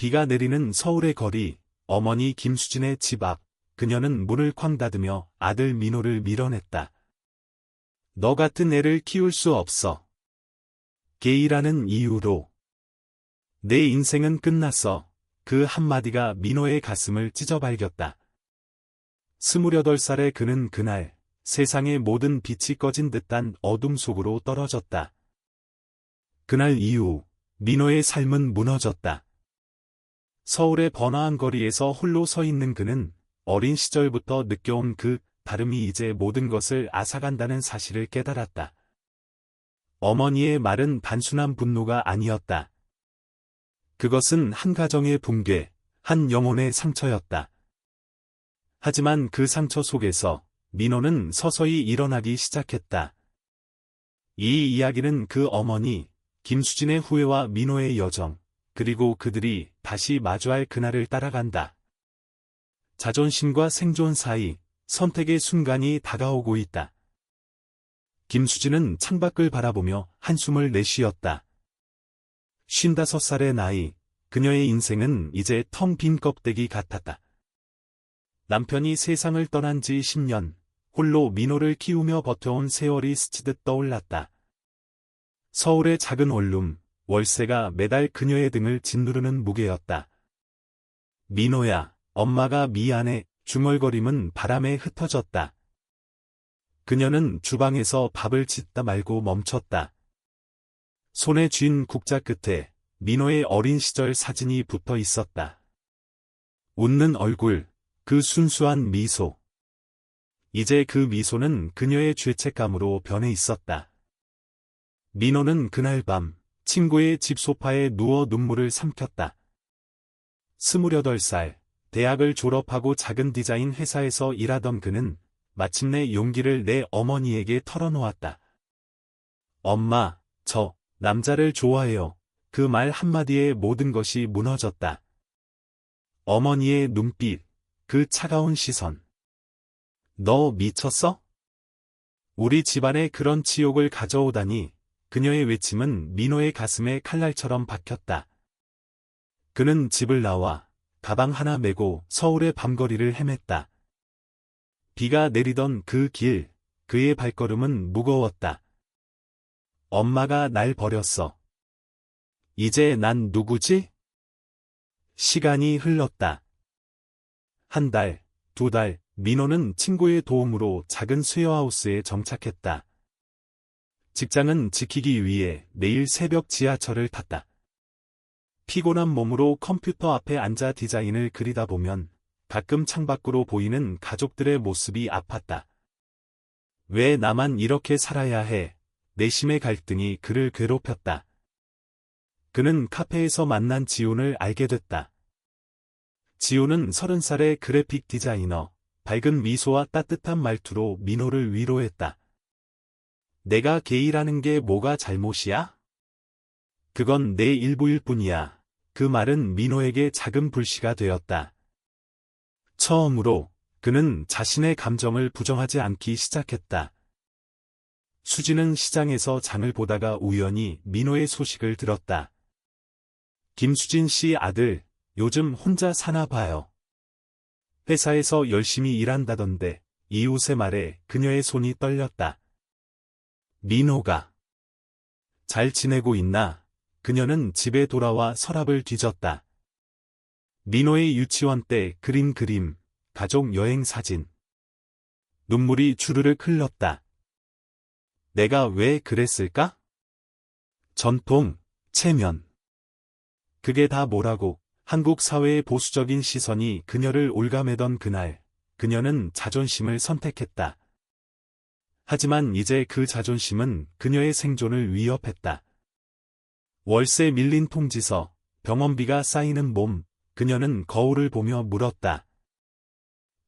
비가 내리는 서울의 거리, 어머니 김수진의 집 앞, 그녀는 문을 쾅 닫으며 아들 민호를 밀어냈다. 너 같은 애를 키울 수 없어. 게이라는 이유로. 내 인생은 끝났어. 그 한마디가 민호의 가슴을 찢어발겼다. 28살의 그는 그날 세상의 모든 빛이 꺼진 듯한 어둠 속으로 떨어졌다. 그날 이후 민호의 삶은 무너졌다. 서울의 번화한 거리에서 홀로 서 있는 그는 어린 시절부터 느껴온 그 다름이 이제 모든 것을 앗아간다는 사실을 깨달았다. 어머니의 말은 단순한 분노가 아니었다. 그것은 한 가정의 붕괴, 한 영혼의 상처였다. 하지만 그 상처 속에서 민호는 서서히 일어나기 시작했다. 이 이야기는 그 어머니, 김수진의 후회와 민호의 여정, 그리고 그들이 다시 마주할 그날을 따라간다. 자존심과 생존 사이, 선택의 순간이 다가오고 있다. 김수진은 창밖을 바라보며 한숨을 내쉬었다. 55살의 나이, 그녀의 인생은 이제 텅 빈 껍데기 같았다. 남편이 세상을 떠난 지 10년, 홀로 민호를 키우며 버텨온 세월이 스치듯 떠올랐다. 서울의 작은 원룸, 월세가 매달 그녀의 등을 짓누르는 무게였다. 민호야, 엄마가 미안해. 중얼거림은 바람에 흩어졌다. 그녀는 주방에서 밥을 짓다 말고 멈췄다. 손에 쥔 국자 끝에 민호의 어린 시절 사진이 붙어 있었다. 웃는 얼굴, 그 순수한 미소. 이제 그 미소는 그녀의 죄책감으로 변해 있었다. 민호는 그날 밤 친구의 집 소파에 누워 눈물을 삼켰다. 28살, 대학을 졸업하고 작은 디자인 회사에서 일하던 그는 마침내 용기를 내 어머니에게 털어놓았다. 엄마, 저 남자를 좋아해요. 그 말 한마디에 모든 것이 무너졌다. 어머니의 눈빛, 그 차가운 시선. 너 미쳤어? 우리 집안에 그런 치욕을 가져오다니. 그녀의 외침은 민호의 가슴에 칼날처럼 박혔다. 그는 집을 나와 가방 하나 메고 서울의 밤거리를 헤맸다. 비가 내리던 그 길, 그의 발걸음은 무거웠다. 엄마가 날 버렸어. 이제 난 누구지? 시간이 흘렀다. 한 달, 두 달, 민호는 친구의 도움으로 작은 쉐어하우스에 정착했다. 직장은 지키기 위해 매일 새벽 지하철을 탔다. 피곤한 몸으로 컴퓨터 앞에 앉아 디자인을 그리다 보면 가끔 창밖으로 보이는 가족들의 모습이 아팠다. 왜 나만 이렇게 살아야 해? 내심의 갈등이 그를 괴롭혔다. 그는 카페에서 만난 지훈을 알게 됐다. 지훈은 30살의 그래픽 디자이너, 밝은 미소와 따뜻한 말투로 민호를 위로했다. 내가 게이라는 게 뭐가 잘못이야? 그건 내 일부일 뿐이야. 그 말은 민호에게 작은 불씨가 되었다. 처음으로 그는 자신의 감정을 부정하지 않기 시작했다. 수지는 시장에서 장을 보다가 우연히 민호의 소식을 들었다. 김수진 씨 아들, 요즘 혼자 사나 봐요. 회사에서 열심히 일한다던데. 이웃의 말에 그녀의 손이 떨렸다. 민호가 잘 지내고 있나? 그녀는 집에 돌아와 서랍을 뒤졌다. 민호의 유치원 때 그린 그림, 가족 여행 사진. 눈물이 주르륵 흘렀다. 내가 왜 그랬을까? 전통, 체면. 그게 다 뭐라고? 한국 사회의 보수적인 시선이 그녀를 올가매던 그날, 그녀는 자존심을 선택했다. 하지만 이제 그 자존심은 그녀의 생존을 위협했다. 월세 밀린 통지서, 병원비가 쌓이는 몸, 그녀는 거울을 보며 물었다.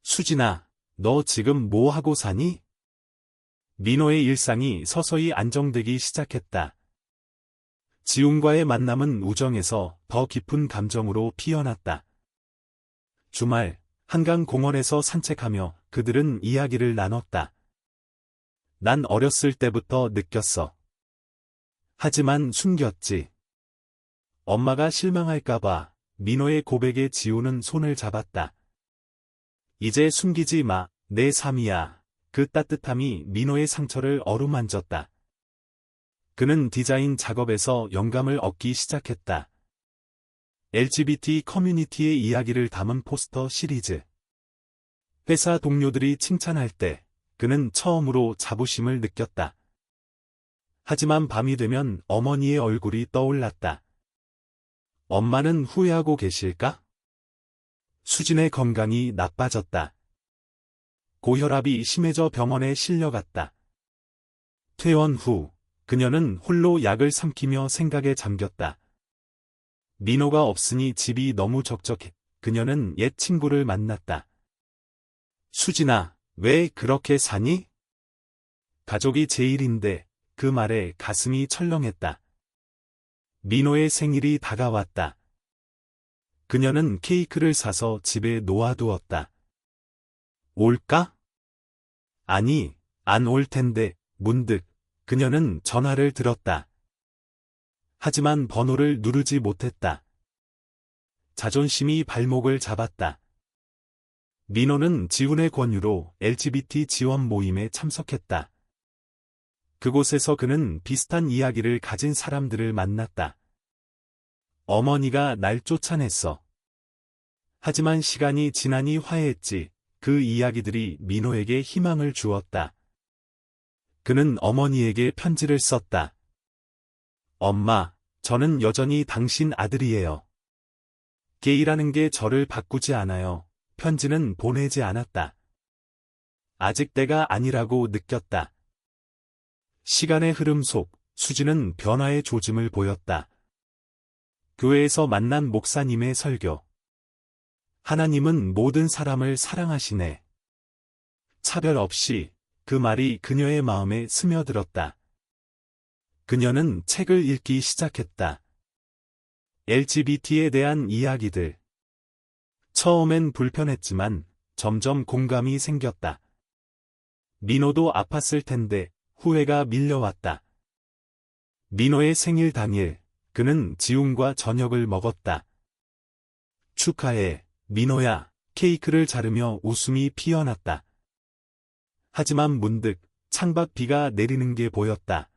수진아, 너 지금 뭐 하고 사니? 민호의 일상이 서서히 안정되기 시작했다. 지훈과의 만남은 우정에서 더 깊은 감정으로 피어났다. 주말, 한강 공원에서 산책하며 그들은 이야기를 나눴다. 난 어렸을 때부터 느꼈어. 하지만 숨겼지. 엄마가 실망할까봐, 민호의 고백에 지우는 손을 잡았다. 이제 숨기지 마, 내 삶이야. 그 따뜻함이 민호의 상처를 어루만졌다. 그는 디자인 작업에서 영감을 얻기 시작했다. LGBT 커뮤니티의 이야기를 담은 포스터 시리즈. 회사 동료들이 칭찬할 때 그는 처음으로 자부심을 느꼈다. 하지만 밤이 되면 어머니의 얼굴이 떠올랐다. 엄마는 후회하고 계실까? 수진의 건강이 나빠졌다. 고혈압이 심해져 병원에 실려갔다. 퇴원 후 그녀는 홀로 약을 삼키며 생각에 잠겼다. 민호가 없으니 집이 너무 적적해. 그녀는 옛 친구를 만났다. 수진아, 왜 그렇게 사니? 가족이 제일인데. 그 말에 가슴이 철렁했다. 민호의 생일이 다가왔다. 그녀는 케이크를 사서 집에 놓아두었다. 올까? 아니, 안 올 텐데. 문득 그녀는 전화를 들었다. 하지만 번호를 누르지 못했다. 자존심이 발목을 잡았다. 민호는 지훈의 권유로 LGBT 지원 모임에 참석했다. 그곳에서 그는 비슷한 이야기를 가진 사람들을 만났다. 어머니가 날 쫓아냈어. 하지만 시간이 지나니 화해했지. 그 이야기들이 민호에게 희망을 주었다. 그는 어머니에게 편지를 썼다. 엄마, 저는 여전히 당신 아들이에요. 게이라는 게 저를 바꾸지 않아요. 편지는 보내지 않았다. 아직 때가 아니라고 느꼈다. 시간의 흐름 속 수진은 변화의 조짐을 보였다. 교회에서 만난 목사님의 설교. 하나님은 모든 사람을 사랑하시네. 차별 없이. 그 말이 그녀의 마음에 스며들었다. 그녀는 책을 읽기 시작했다. LGBT에 대한 이야기들. 처음엔 불편했지만 점점 공감이 생겼다. 민호도 아팠을 텐데 후회가 밀려왔다. 민호의 생일 당일 그는 지훈과 저녁을 먹었다. 축하해, 민호야. 케이크를 자르며 웃음이 피어났다. 하지만 문득 창밖 비가 내리는 게 보였다.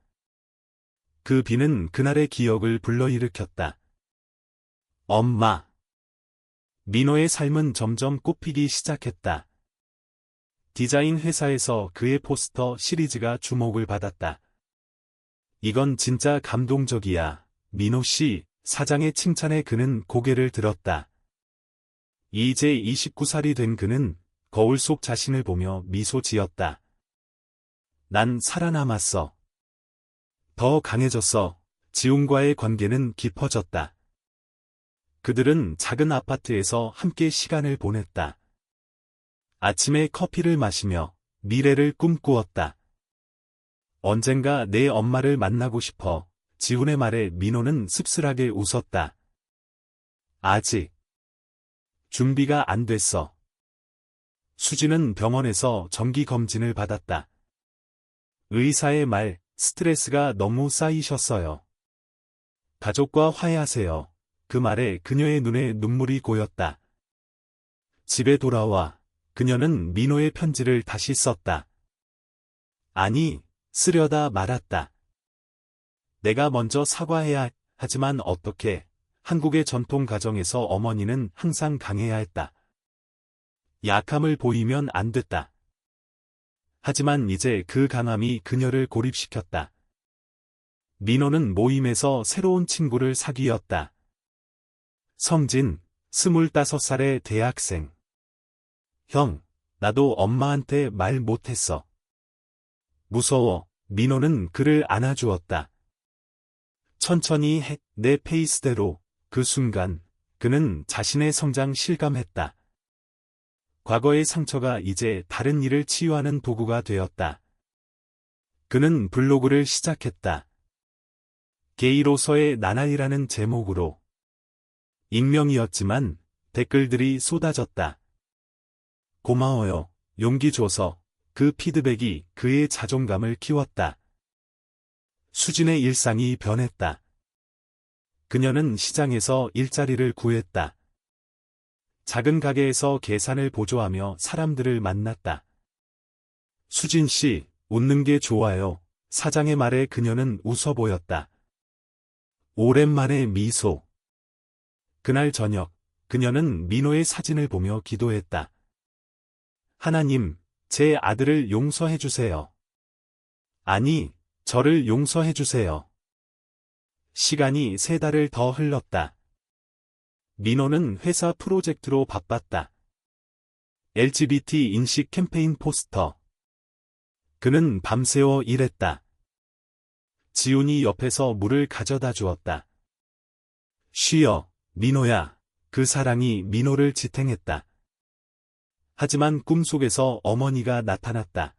그 비는 그날의 기억을 불러일으켰다. 엄마. 민호의 삶은 점점 꽃피기 시작했다. 디자인 회사에서 그의 포스터 시리즈가 주목을 받았다. 이건 진짜 감동적이야, 민호 씨. 사장의 칭찬에 그는 고개를 들었다. 이제 29살이 된 그는 거울 속 자신을 보며 미소 지었다. 난 살아남았어. 더 강해졌어. 지훈과의 관계는 깊어졌다. 그들은 작은 아파트에서 함께 시간을 보냈다. 아침에 커피를 마시며 미래를 꿈꾸었다. 언젠가 내 엄마를 만나고 싶어. 지훈의 말에 민호는 씁쓸하게 웃었다. 아직 준비가 안 됐어. 수진은 병원에서 정기검진을 받았다. 의사의 말, 스트레스가 너무 쌓이셨어요. 가족과 화해하세요. 그 말에 그녀의 눈에 눈물이 고였다. 집에 돌아와 그녀는 민호의 편지를 다시 썼다. 아니, 쓰려다 말았다. 내가 먼저 사과해야 하지만 어떻게? 한국의 전통 가정에서 어머니는 항상 강해야 했다. 약함을 보이면 안 됐다. 하지만 이제 그 강함이 그녀를 고립시켰다. 민호는 모임에서 새로운 친구를 사귀었다. 성진, 25살의 대학생. 형, 나도 엄마한테 말 못했어. 무서워. 민호는 그를 안아주었다. 천천히 해, 내 페이스대로. 그 순간, 그는 자신의 성장 실감했다. 과거의 상처가 이제 다른 일을 치유하는 도구가 되었다. 그는 블로그를 시작했다. 게이로서의 나날이라는 제목으로. 익명이었지만 댓글들이 쏟아졌다. 고마워요. 용기 줘서. 그 피드백이 그의 자존감을 키웠다. 수진의 일상이 변했다. 그녀는 시장에서 일자리를 구했다. 작은 가게에서 계산을 보조하며 사람들을 만났다. 수진 씨, 웃는 게 좋아요. 사장의 말에 그녀는 웃어 보였다. 오랜만에 미소. 그날 저녁, 그녀는 민호의 사진을 보며 기도했다. 하나님, 제 아들을 용서해 주세요. 아니, 저를 용서해 주세요. 시간이 3달을 더 흘렀다. 민호는 회사 프로젝트로 바빴다. LGBT 인식 캠페인 포스터. 그는 밤새워 일했다. 지훈이 옆에서 물을 가져다 주었다. 쉬어, 민호야. 그 사랑이 민호를 지탱했다. 하지만 꿈속에서 어머니가 나타났다.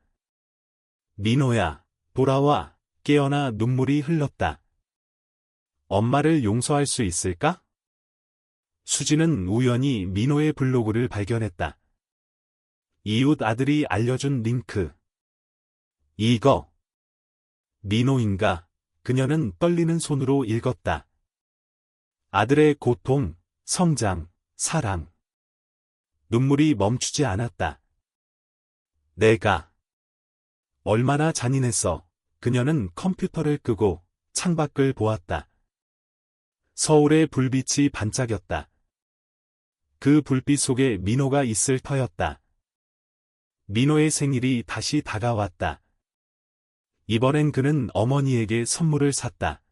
민호야, 돌아와. 깨어나. 눈물이 흘렀다. 엄마를 용서할 수 있을까? 수지는 우연히 민호의 블로그를 발견했다. 이웃 아들이 알려준 링크. 이거 민호인가? 그녀는 떨리는 손으로 읽었다. 아들의 고통, 성장, 사랑. 눈물이 멈추지 않았다. 내가 얼마나 잔인했어. 그녀는 컴퓨터를 끄고 창밖을 보았다. 서울의 불빛이 반짝였다. 그 불빛 속에 민호가 있을 터였다. 민호의 생일이 다시 다가왔다. 이번엔 그는 어머니에게 선물을 샀다.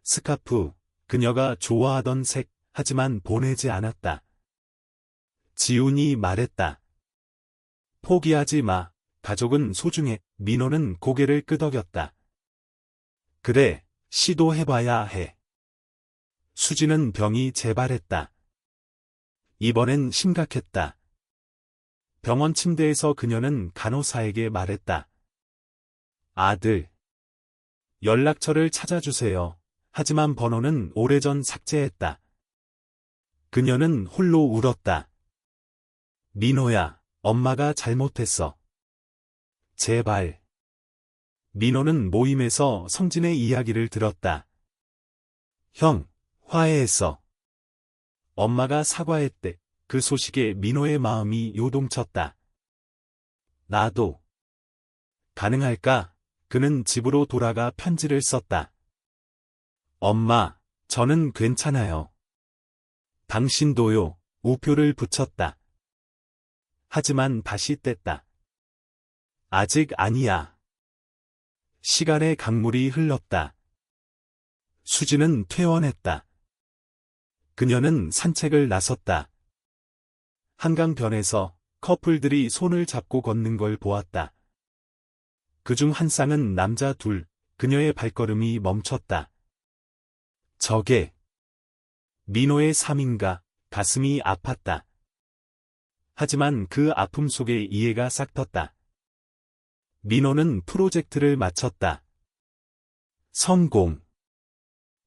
스카프, 그녀가 좋아하던 색, 하지만 보내지 않았다. 지훈이 말했다. 포기하지 마. 가족은 소중해. 민호는 고개를 끄덕였다. 그래, 시도해봐야 해. 수지는 병이 재발했다. 이번엔 심각했다. 병원 침대에서 그녀는 간호사에게 말했다. 아들, 연락처를 찾아주세요. 하지만 번호는 오래전 삭제했다. 그녀는 홀로 울었다. 민호야, 엄마가 잘못했어. 제발. 민호는 모임에서 성진의 이야기를 들었다. 형, 화해했어. 엄마가 사과했대. 그 소식에 민호의 마음이 요동쳤다. 나도. 가능할까? 그는 집으로 돌아가 편지를 썼다. 엄마, 저는 괜찮아요. 당신도요. 우표를 붙였다. 하지만 다시 뗐다. 아직 아니야. 시간의 강물이 흘렀다. 수지는 퇴원했다. 그녀는 산책을 나섰다. 한강변에서 커플들이 손을 잡고 걷는 걸 보았다. 그중 한 쌍은 남자 둘, 그녀의 발걸음이 멈췄다. 저게 민호의 삶인가? 가슴이 아팠다. 하지만 그 아픔 속에 이해가 싹 텄다. 민호는 프로젝트를 마쳤다. 성공.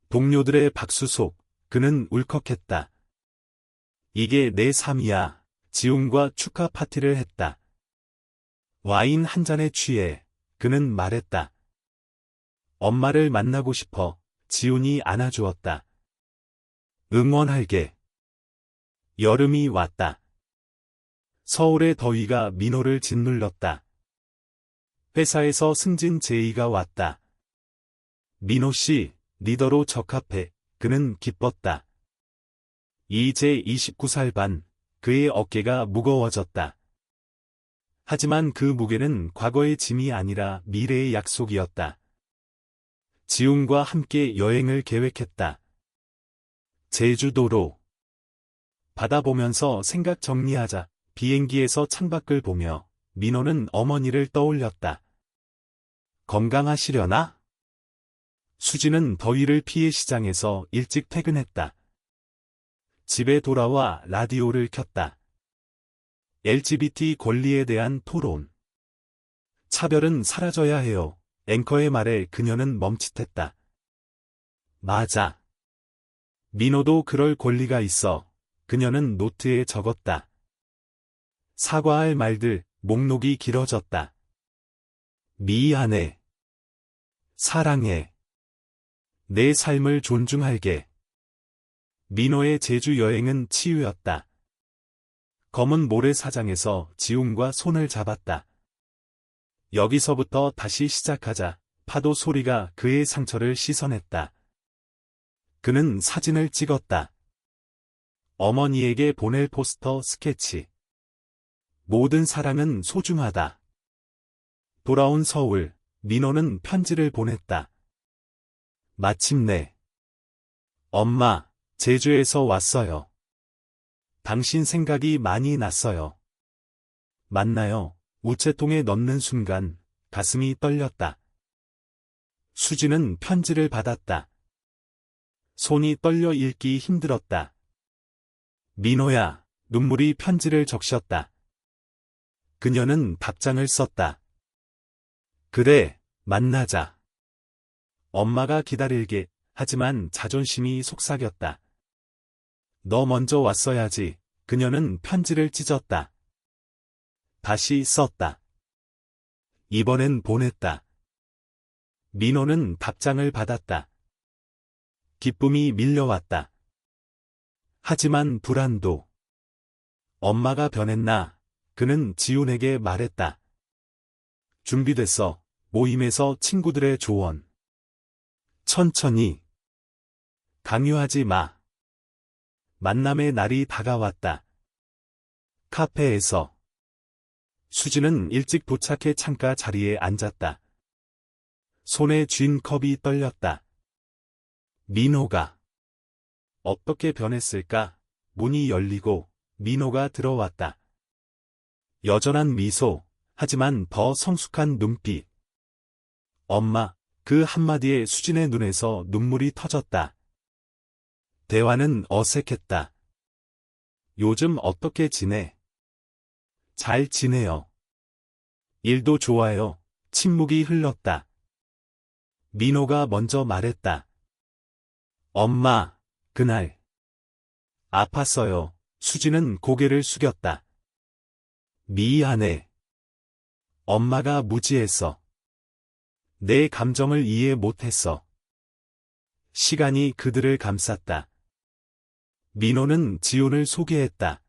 동료들의 박수 속 그는 울컥했다. 이게 내 삶이야. 지훈과 축하 파티를 했다. 와인 한 잔에 취해 그는 말했다. 엄마를 만나고 싶어. 지훈이 안아주었다. 응원할게. 여름이 왔다. 서울의 더위가 민호를 짓눌렀다. 회사에서 승진 제의가 왔다. 민호 씨, 리더로 적합해. 그는 기뻤다. 이제 29살 반, 그의 어깨가 무거워졌다. 하지만 그 무게는 과거의 짐이 아니라 미래의 약속이었다. 지훈과 함께 여행을 계획했다. 제주도로. 바다 보면서 생각 정리하자. 비행기에서 창밖을 보며 민호는 어머니를 떠올렸다. 건강하시려나? 수지는 더위를 피해 시장에서 일찍 퇴근했다. 집에 돌아와 라디오를 켰다. LGBT 권리에 대한 토론. 차별은 사라져야 해요. 앵커의 말에 그녀는 멈칫했다. 맞아. 민호도 그럴 권리가 있어. 그녀는 노트에 적었다. 사과할 말들, 목록이 길어졌다. 미안해. 사랑해. 내 삶을 존중할게. 민호의 제주 여행은 치유였다. 검은 모래사장에서 지웅과 손을 잡았다. 여기서부터 다시 시작하자. 파도 소리가 그의 상처를 씻어냈다. 그는 사진을 찍었다. 어머니에게 보낼 포스터 스케치. 모든 사랑은 소중하다. 돌아온 서울, 민호는 편지를 보냈다. 마침내. 엄마, 제주에서 왔어요. 당신 생각이 많이 났어요. 만나요. 우체통에 넣는 순간 가슴이 떨렸다. 수지는 편지를 받았다. 손이 떨려 읽기 힘들었다. 민호야, 눈물이 편지를 적셨다. 그녀는 답장을 썼다. 그래, 만나자. 엄마가 기다릴게. 하지만 자존심이 속삭였다. 너 먼저 왔어야지. 그녀는 편지를 찢었다. 다시 썼다. 이번엔 보냈다. 민호는 답장을 받았다. 기쁨이 밀려왔다. 하지만 불안도. 엄마가 변했나? 그는 지훈에게 말했다. 준비됐어. 모임에서 친구들의 조언. 천천히. 강요하지 마. 만남의 날이 다가왔다. 카페에서. 수지는 일찍 도착해 창가 자리에 앉았다. 손에 쥔 컵이 떨렸다. 민호가. 어떻게 변했을까? 문이 열리고 민호가 들어왔다. 여전한 미소, 하지만 더 성숙한 눈빛. 엄마, 그 한마디에 수진의 눈에서 눈물이 터졌다. 대화는 어색했다. 요즘 어떻게 지내? 잘 지내요. 일도 좋아요. 침묵이 흘렀다. 민호가 먼저 말했다. 엄마, 그날. 아팠어요. 수지는 고개를 숙였다. 미안해. 엄마가 무지했어. 내 감정을 이해 못했어. 시간이 그들을 감쌌다. 민호는 지훈을 소개했다.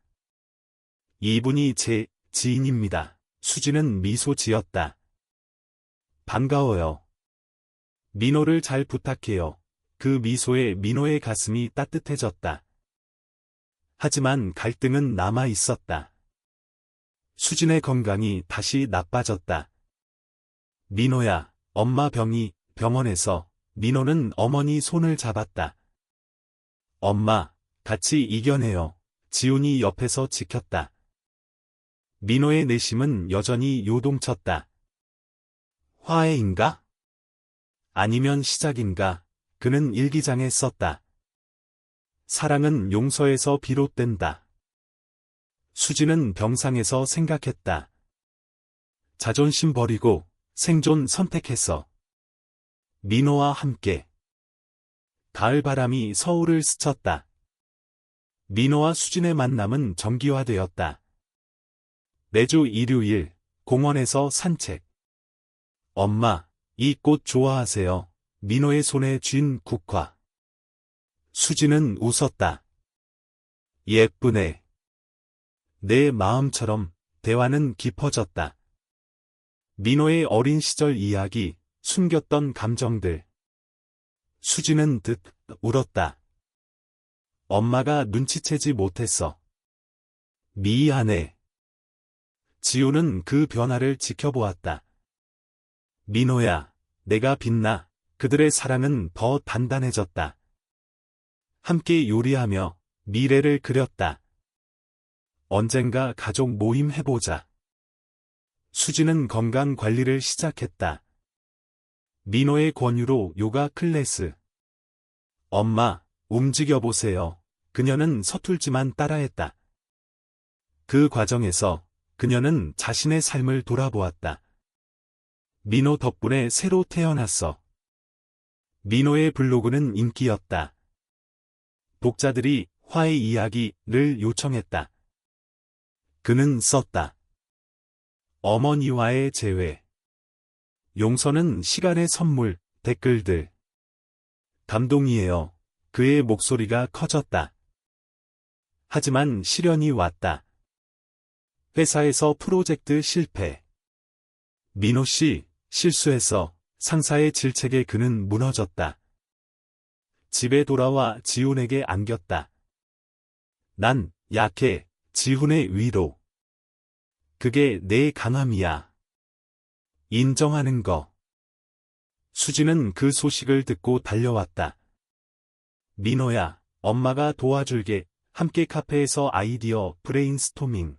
이분이 제 지인입니다. 수지는 미소 지었다. 반가워요. 민호를 잘 부탁해요. 그 미소에 민호의 가슴이 따뜻해졌다. 하지만 갈등은 남아 있었다. 수진의 건강이 다시 나빠졌다. 민호야, 엄마 병원에서. 민호는 어머니 손을 잡았다. 엄마, 같이 이겨내요. 지훈이 옆에서 지켰다. 민호의 내심은 여전히 요동쳤다. 화해인가? 아니면 시작인가? 그는 일기장에 썼다. 사랑은 용서에서 비롯된다. 수지는 병상에서 생각했다. 자존심 버리고 생존 선택했어. 민호와 함께. 가을바람이 서울을 스쳤다. 민호와 수진의 만남은 정기화되었다. 매주 일요일, 공원에서 산책. 엄마, 이 꽃 좋아하세요? 민호의 손에 쥔 국화. 수진은 웃었다. 예쁘네. 내 마음처럼. 대화는 깊어졌다. 민호의 어린 시절 이야기, 숨겼던 감정들. 수지는 울었다. 엄마가 눈치채지 못했어. 미안해. 지우는 그 변화를 지켜보았다. 민호야, 내가 빛나. 그들의 사랑은 더 단단해졌다. 함께 요리하며 미래를 그렸다. 언젠가 가족 모임 해보자. 수지는 건강 관리를 시작했다. 민호의 권유로 요가 클래스. 엄마, 움직여보세요. 그녀는 서툴지만 따라했다. 그 과정에서 그녀는 자신의 삶을 돌아보았다. 민호 덕분에 새로 태어났어. 민호의 블로그는 인기였다. 독자들이 화해 이야기를 요청했다. 그는 썼다. 어머니와의 재회. 용서는 시간의 선물, 댓글들. 감동이에요. 그의 목소리가 커졌다. 하지만 시련이 왔다. 회사에서 프로젝트 실패. 민호 씨, 실수해서 상사의 질책에 그는 무너졌다. 집에 돌아와 지훈에게 안겼다. 난 약해, 지훈의 위로. 그게 내 강함이야. 인정하는 거. 수지는 그 소식을 듣고 달려왔다. 민호야, 엄마가 도와줄게. 함께 카페에서 아이디어 브레인스토밍.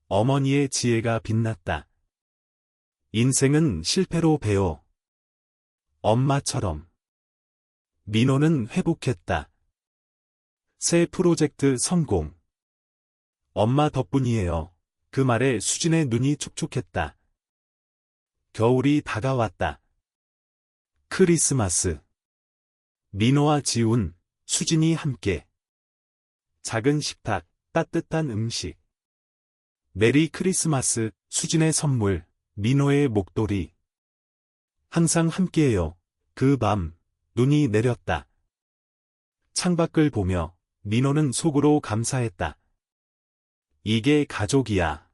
어머니의 지혜가 빛났다. 인생은 실패로 배워. 엄마처럼. 민호는 회복했다. 새 프로젝트 성공. 엄마 덕분이에요. 그 말에 수진의 눈이 촉촉했다. 겨울이 다가왔다. 크리스마스. 민호와 지훈, 수진이 함께. 작은 식탁, 따뜻한 음식. 메리 크리스마스, 수진의 선물, 민호의 목도리. 항상 함께해요. 그 밤, 눈이 내렸다. 창밖을 보며 민호는 속으로 감사했다. 이게 가족이야.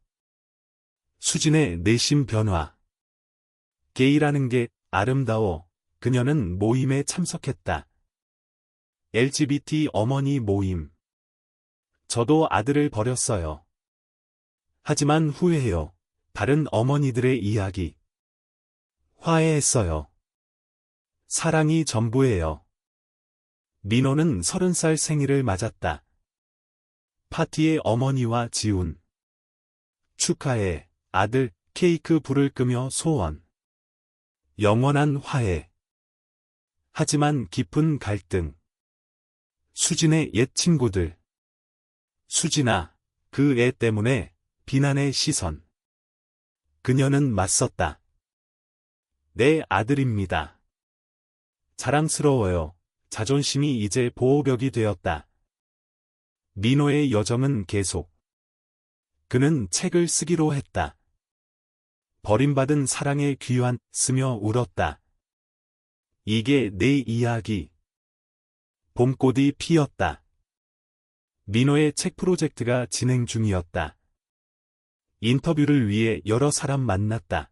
수진의 내심 변화. 게이라는 게 아름다워. 그녀는 모임에 참석했다. LGBT 어머니 모임. 저도 아들을 버렸어요. 하지만 후회해요. 다른 어머니들의 이야기. 화해했어요. 사랑이 전부예요. 민호는 30살 생일을 맞았다. 파티에 어머니와 지훈. 축하해, 아들, 케이크 불을 끄며 소원. 영원한 화해. 하지만 깊은 갈등. 수진의 옛 친구들. 수진아, 그 애 때문에 비난의 시선. 그녀는 맞섰다. 내 아들입니다. 자랑스러워요. 자존심이 이제 보호벽이 되었다. 민호의 여정은 계속. 그는 책을 쓰기로 했다. 버림받은 사랑의 귀환 쓰며 울었다. 이게 내 이야기. 봄꽃이 피었다. 민호의 책 프로젝트가 진행 중이었다. 인터뷰를 위해 여러 사람 만났다.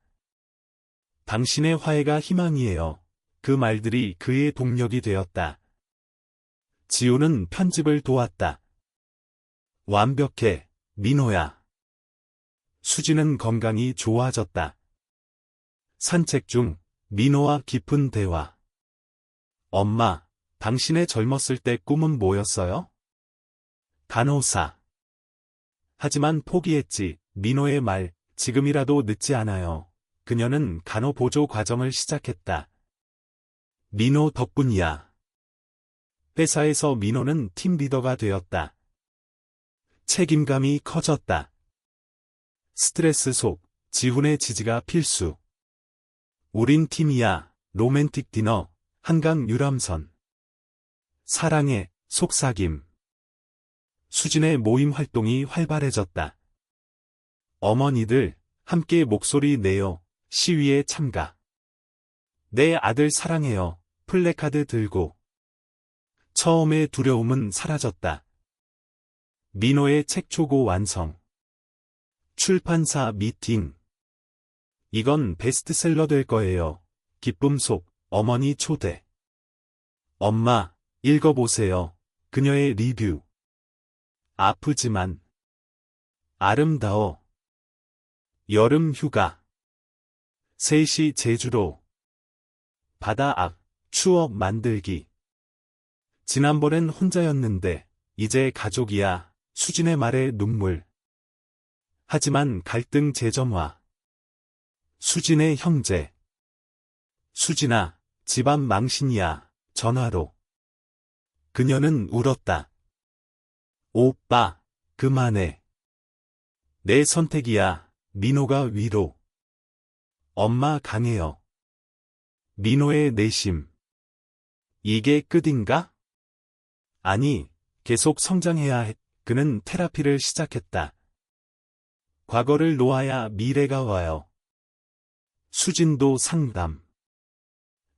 당신의 화해가 희망이에요. 그 말들이 그의 동력이 되었다. 지우는 편집을 도왔다. 완벽해, 민호야. 수지는 건강이 좋아졌다. 산책 중 민호와 깊은 대화. 엄마, 당신의 젊었을 때 꿈은 뭐였어요? 간호사. 하지만 포기했지. 민호의 말, 지금이라도 늦지 않아요. 그녀는 간호보조 과정을 시작했다. 민호 덕분이야. 회사에서 민호는 팀 리더가 되었다. 책임감이 커졌다. 스트레스 속, 지훈의 지지가 필수. 우린 팀이야. 로맨틱 디너, 한강 유람선. 사랑해, 속삭임. 수진의 모임 활동이 활발해졌다. 어머니들, 함께 목소리 내요. 시위에 참가. 내 아들 사랑해요. 플래카드 들고. 처음의 두려움은 사라졌다. 민호의 책 초고 완성. 출판사 미팅. 이건 베스트셀러 될 거예요. 기쁨 속, 어머니 초대. 엄마, 읽어보세요. 그녀의 리뷰. 아프지만 아름다워. 여름 휴가. 셋이 제주로. 바다 앞, 추억 만들기. 지난번엔 혼자였는데, 이제 가족이야. 수진의 말에 눈물. 하지만 갈등 재점화. 수진의 형제. 수진아, 집안 망신이야. 전화로. 그녀는 울었다. 오빠, 그만해. 내 선택이야. 민호가 위로. 엄마 강해요. 민호의 내심. 이게 끝인가? 아니, 계속 성장해야 해. 그는 테라피를 시작했다. 과거를 놓아야 미래가 와요. 수진도 상담.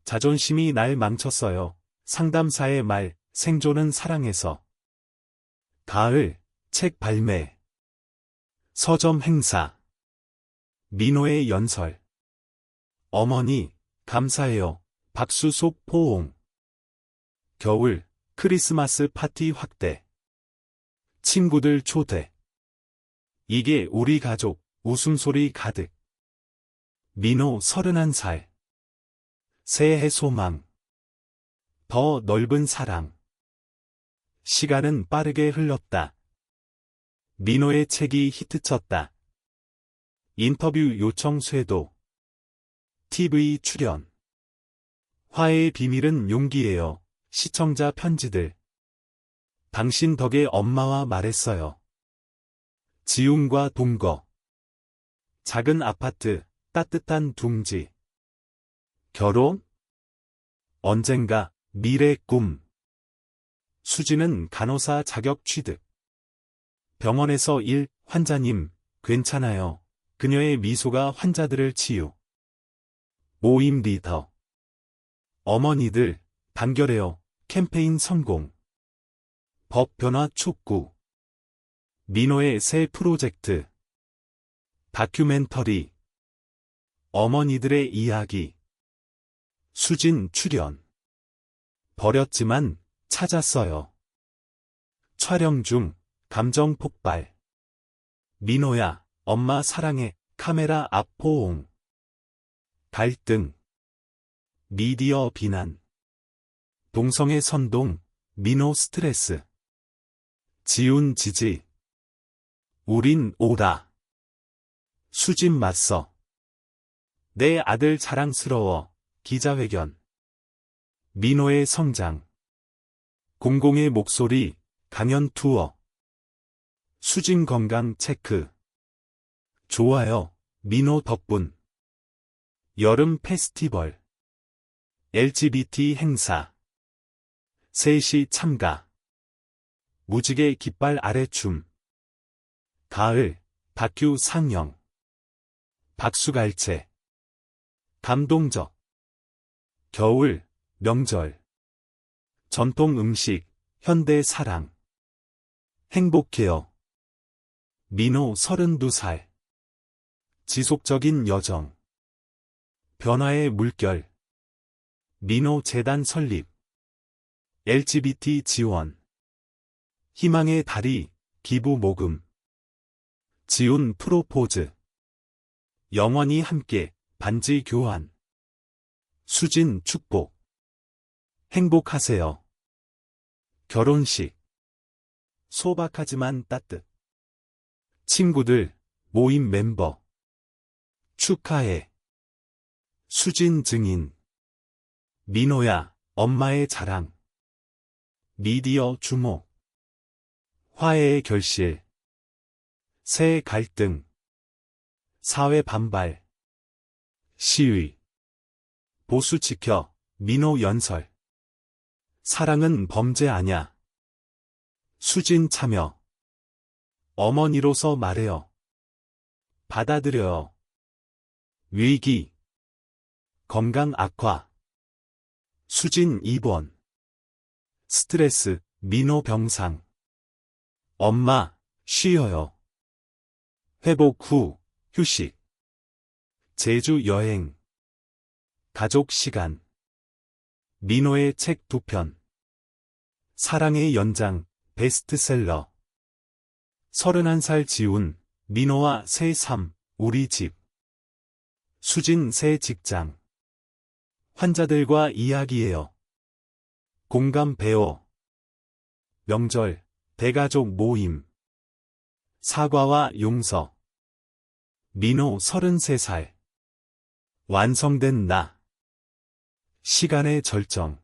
자존심이 날 망쳤어요. 상담사의 말, 생존은 사랑에서. 가을, 책 발매. 서점 행사. 민호의 연설. 어머니, 감사해요. 박수속 포옹. 겨울, 크리스마스 파티 확대. 친구들 초대. 이게 우리 가족, 웃음소리 가득. 민호 31살. 새해 소망. 더 넓은 사랑. 시간은 빠르게 흘렀다. 민호의 책이 히트쳤다. 인터뷰 요청 쇄도. TV 출연. 화해의 비밀은 용기예요. 시청자 편지들. 당신 덕에 엄마와 말했어요. 지웅과 동거. 작은 아파트, 따뜻한 둥지. 결혼? 언젠가, 미래 꿈. 수지는 간호사 자격 취득. 병원에서 일, 환자님, 괜찮아요. 그녀의 미소가 환자들을 치유. 모임 리더. 어머니들, 단결해요. 캠페인 성공. 법 변화 촉구. 민호의 새 프로젝트. 다큐멘터리. 어머니들의 이야기. 수진 출연. 버렸지만 찾았어요. 촬영 중 감정 폭발. 민호야, 엄마 사랑해. 카메라 앞 포옹. 갈등. 미디어 비난. 동성애 선동. 민호 스트레스. 지운 지지. 우린 오라. 수진 맞서. 내 아들 자랑스러워. 기자회견. 민호의 성장. 공공의 목소리. 강연 투어. 수진 건강 체크. 좋아요. 민호 덕분. 여름 페스티벌. LGBT 행사. 셋이 참가. 무지개 깃발 아래 춤. 가을, 다큐 상영. 박수갈채. 감동적. 겨울, 명절. 전통 음식, 현대 사랑. 행복해요. 민호 32살. 지속적인 여정. 변화의 물결. 민호 재단 설립. LGBT 지원. 희망의 다리, 기부 모금. 지운 프로포즈. 영원히 함께, 반지 교환. 수진 축복. 행복하세요. 결혼식. 소박하지만 따뜻. 친구들, 모임 멤버. 축하해. 수진 증인. 민호야, 엄마의 자랑. 미디어 주목. 화해의 결실. 새 갈등. 사회 반발. 시위. 보수 지켜. 민호 연설. 사랑은 범죄 아냐. 수진 참여. 어머니로서 말해요. 받아들여요. 위기. 건강 악화. 수진 입원. 스트레스. 민호 병상. 엄마, 쉬어요. 회복 후, 휴식. 제주 여행. 가족 시간. 민호의 책 2편. 사랑의 연장, 베스트셀러. 31살 지운, 민호와 새 삶, 우리 집. 수진 새 직장. 환자들과 이야기해요. 공감 배워. 명절, 대가족 모임. 사과와 용서. 민호 33살. 완성된 나. 시간의 절정.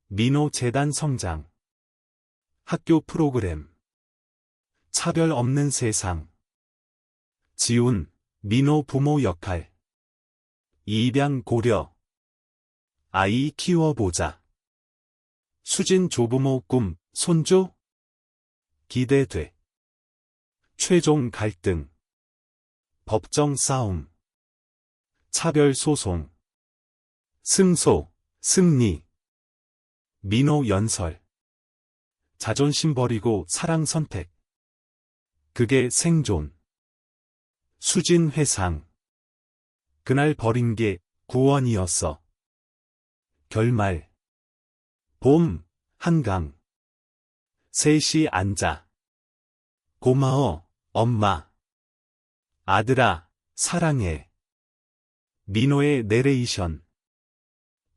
민호 재단 성장. 학교 프로그램. 차별 없는 세상. 지운, 민호 부모 역할. 입양 고려. 아이 키워보자. 수진 조부모 꿈, 손주? 기대돼. 최종 갈등. 법정 싸움. 차별 소송. 승소, 승리. 민호 연설. 자존심 버리고 사랑 선택. 그게 생존. 수진 회상. 그날 버린 게 구원이었어. 결말. 봄, 한강. 셋이 앉아. 고마워, 엄마. 아들아, 사랑해. 민호의 내레이션.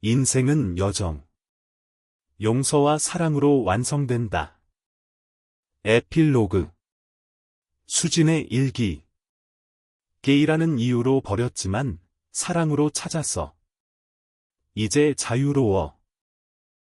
인생은 여정. 용서와 사랑으로 완성된다. 에필로그. 수진의 일기. 게이라는 이유로 버렸지만 사랑으로 찾았어. 이제 자유로워.